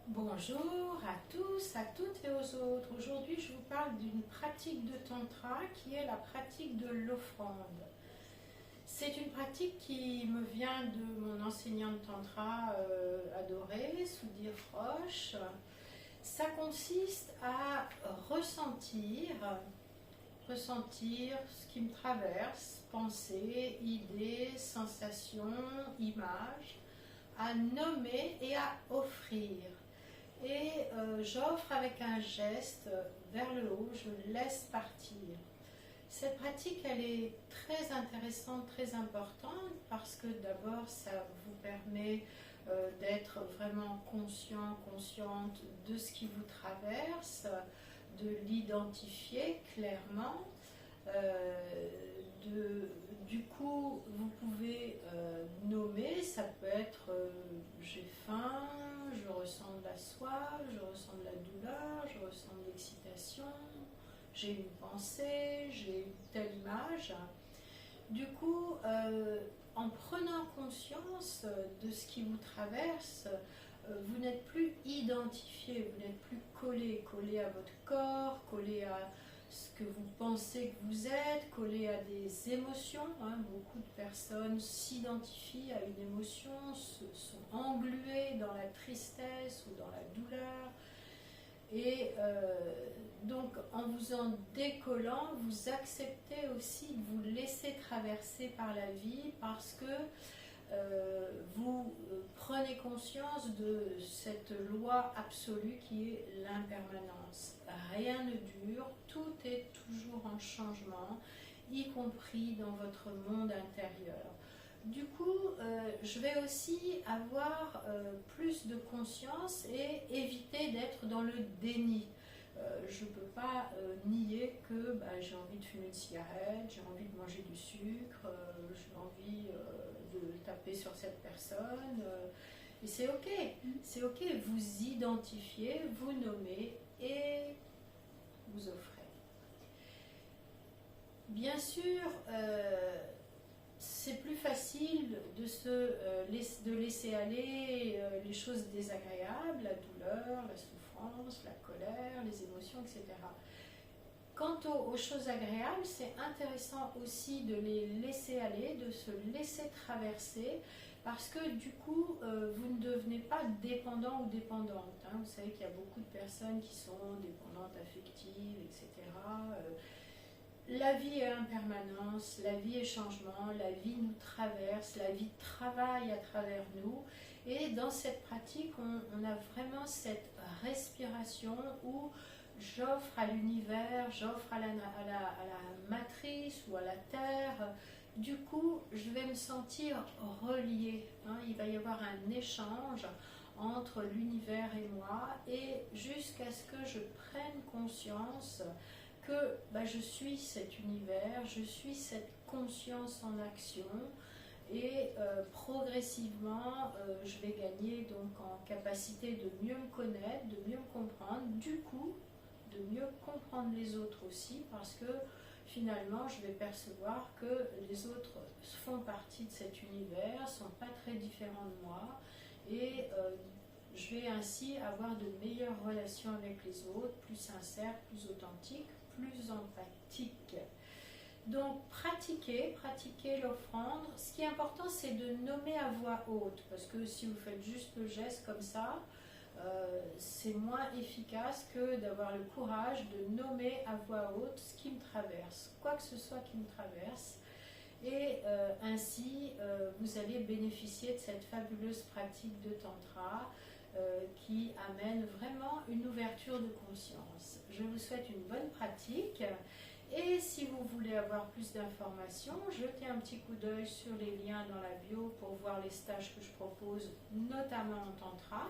Bonjour à tous, à toutes et aux autres. Aujourd'hui, je vous parle d'une pratique de tantra qui est la pratique de l'offrande. C'est une pratique qui me vient de mon enseignant de tantra adoré, Sudhir Roche. Ça consiste à ressentir ce qui me traverse, pensées, idées, sensations, images, à nommer et à offrir. Et j'offre avec un geste vers le haut, je laisse partir. Cette pratique, elle est très intéressante, très importante, parce que d'abord, ça vous permet d'être vraiment conscient, consciente de ce qui vous traverse, de l'identifier clairement. Du coup, vous pouvez nommer, ça peut être j'ai faim, je ressens de la soif, je ressens de la douleur, je ressens de l'excitation, j'ai une pensée, j'ai une telle image. Du coup, en prenant conscience de ce qui vous traverse, vous n'êtes plus identifié, vous n'êtes plus collé à votre corps, collé à ce que vous pensez que vous êtes, collé à des émotions. Beaucoup de personnes s'identifient à une émotion, sont engluées dans la tristesse ou dans la douleur. Et donc, en vous en décollant, vous acceptez aussi de vous laisser traverser par la vie parce que vous prenez conscience de cette loi absolue qui est l'impermanence. Rien ne dure, tout est toujours en changement, y compris dans votre monde intérieur. Du coup, je vais aussi avoir plus de conscience et éviter d'être dans le déni. Je ne peux pas nier que j'ai envie de fumer une cigarette, j'ai envie de manger du sucre, j'ai envie de taper sur cette personne. Et c'est ok, vous identifiez, vous nommez et vous offrez. Bien sûr, c'est plus facile de laisser aller les choses désagréables, la douleur, la souffrance, la colère, les émotions, etc. Quant aux choses agréables, c'est intéressant aussi de les laisser aller, de se laisser traverser, parce que du coup, vous ne devenez pas dépendant ou dépendante. Vous savez qu'il y a beaucoup de personnes qui sont dépendantes affectives, etc. La vie est impermanence, la vie est changement, la vie nous traverse, la vie travaille à travers nous. Et dans cette pratique, on a vraiment cette respiration où j'offre à l'univers, j'offre à la matrice ou à la terre. Du coup, je vais me sentir reliée. Il va y avoir un échange entre l'univers et moi, et jusqu'à ce que je prenne conscience que je suis cet univers, je suis cette conscience en action, et progressivement je vais gagner donc en capacité de mieux me connaître, de mieux me comprendre, du coup de mieux comprendre les autres aussi, parce que finalement je vais percevoir que les autres font partie de cet univers, ne sont pas très différents de moi, et je vais ainsi avoir de meilleures relations avec les autres, plus sincères, plus authentiques, plus empathiques. Donc pratiquez l'offrande. Ce qui est important, c'est de nommer à voix haute, parce que si vous faites juste le geste comme ça, c'est moins efficace que d'avoir le courage de nommer à voix haute ce qui me traverse, quoi que ce soit qui me traverse. Et ainsi, vous allez bénéficier de cette fabuleuse pratique de tantra qui amène vraiment une ouverture de conscience. Je vous souhaite une bonne pratique. Et si vous voulez avoir plus d'informations, jetez un petit coup d'œil sur les liens dans la bio pour voir les stages que je propose, notamment en tantra.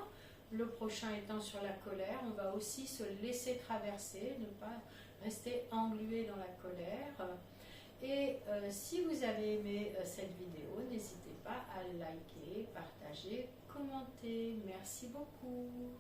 Le prochain étant sur la colère, on va aussi se laisser traverser, ne pas rester englué dans la colère. Et si vous avez aimé cette vidéo, n'hésitez pas à liker, partager, commenter. Merci beaucoup.